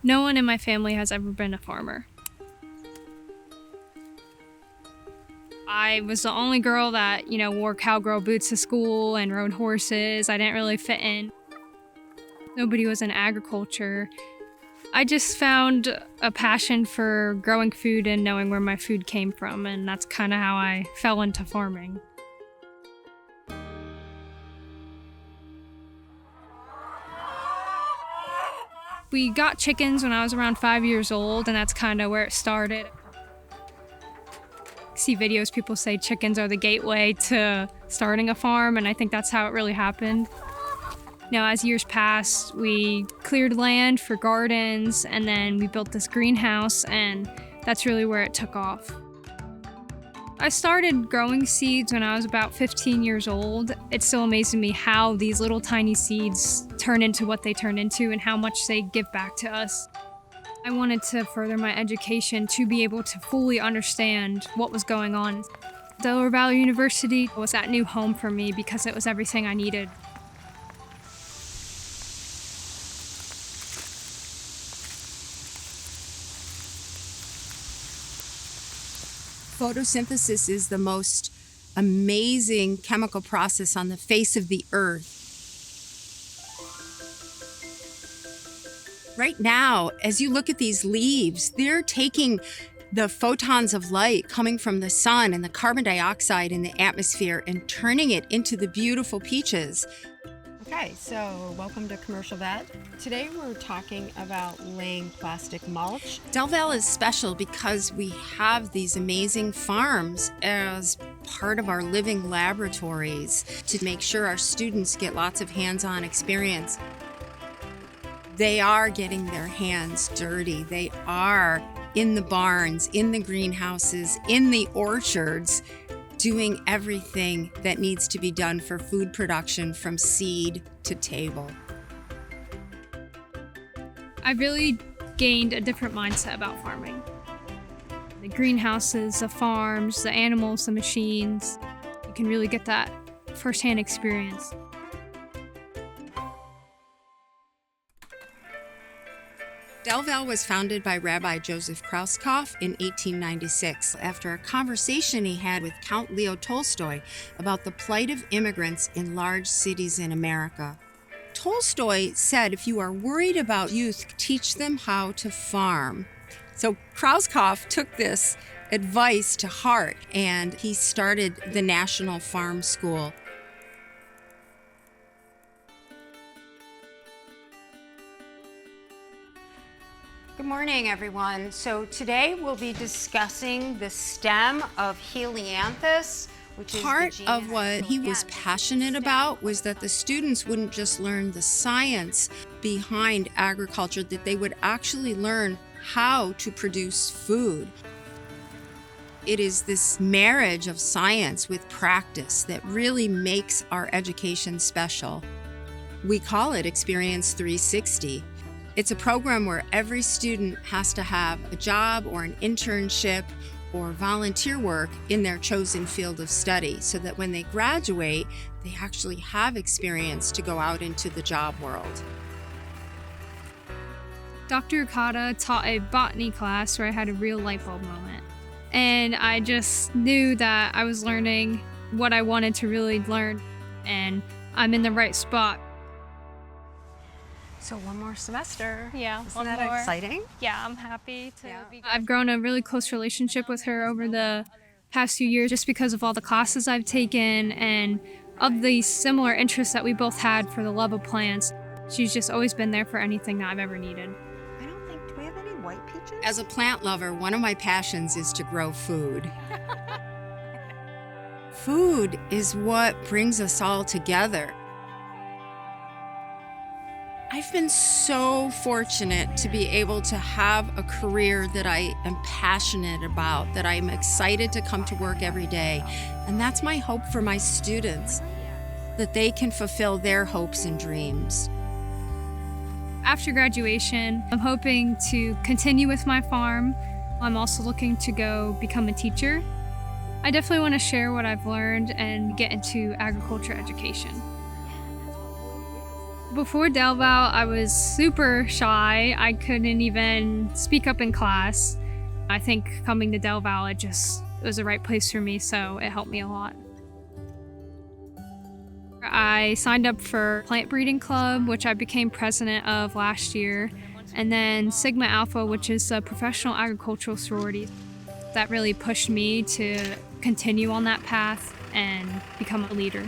No one in my family has ever been a farmer. I was the only girl that, wore cowgirl boots to school and rode horses. I didn't really fit in. Nobody was in agriculture. I just found a passion for growing food and knowing where my food came from, and that's kind of how I fell into farming. We got chickens when I was around 5 years old, and that's kind of where it started. I see videos, people say chickens are the gateway to starting a farm, and I think that's how it really happened. Now, as years passed, we cleared land for gardens, and then we built this greenhouse, and that's really where it took off. I started growing seeds when I was about 15 years old. It's still amazing me how these little tiny seeds turn into what they turn into and how much they give back to us. I wanted to further my education to be able to fully understand what was going on. Delaware Valley University was that new home for me because it was everything I needed. Photosynthesis is the most amazing chemical process on the face of the earth. Right now, as you look at these leaves, they're taking the photons of light coming from the sun and the carbon dioxide in the atmosphere and turning it into the beautiful peaches. Okay, so welcome to Commercial Vet. Today we're talking about laying plastic mulch. Del Val is special because we have these amazing farms as part of our living laboratories to make sure our students get lots of hands-on experience. They are getting their hands dirty. They are in the barns, in the greenhouses, in the orchards, doing everything that needs to be done for food production from seed to table. I really gained a different mindset about farming. The greenhouses, the farms, the animals, the machines, you can really get that firsthand experience. Del Val was founded by Rabbi Joseph Krauskopf in 1896 after a conversation he had with Count Leo Tolstoy about the plight of immigrants in large cities in America. Tolstoy said, if you are worried about youth, teach them how to farm. So Krauskopf took this advice to heart, and he started the National Farm School. Good morning, everyone. So today we'll be discussing the stem of Helianthus, which is Part of what he was passionate about was that the students wouldn't just learn the science behind agriculture, that they would actually learn how to produce food. It is this marriage of science with practice that really makes our education special. We call it Experience 360. It's a program where every student has to have a job or an internship or volunteer work in their chosen field of study so that when they graduate, they actually have experience to go out into the job world. Dr. Okada taught a botany class where I had a real light bulb moment. And I just knew that I was learning what I wanted to really learn, and I'm in the right spot. So one more semester. Yeah, Isn't that exciting? Yeah, I'm happy to be. I've grown a really close relationship with her over the past few years just because of all the classes I've taken and of the similar interests that we both had for the love of plants. She's just always been there for anything that I've ever needed. I don't think, do we have any white peaches? As a plant lover, one of my passions is to grow food. Food is what brings us all together. I've been so fortunate to be able to have a career that I am passionate about, that I'm excited to come to work every day. And that's my hope for my students, that they can fulfill their hopes and dreams. After graduation, I'm hoping to continue with my farm. I'm also looking to go become a teacher. I definitely want to share what I've learned and get into agriculture education. Before Del Val, I was super shy. I couldn't even speak up in class. I think coming to Del Val, it was the right place for me, so it helped me a lot. I signed up for Plant Breeding Club, which I became president of last year, and then Sigma Alpha, which is a professional agricultural sorority. That really pushed me to continue on that path and become a leader.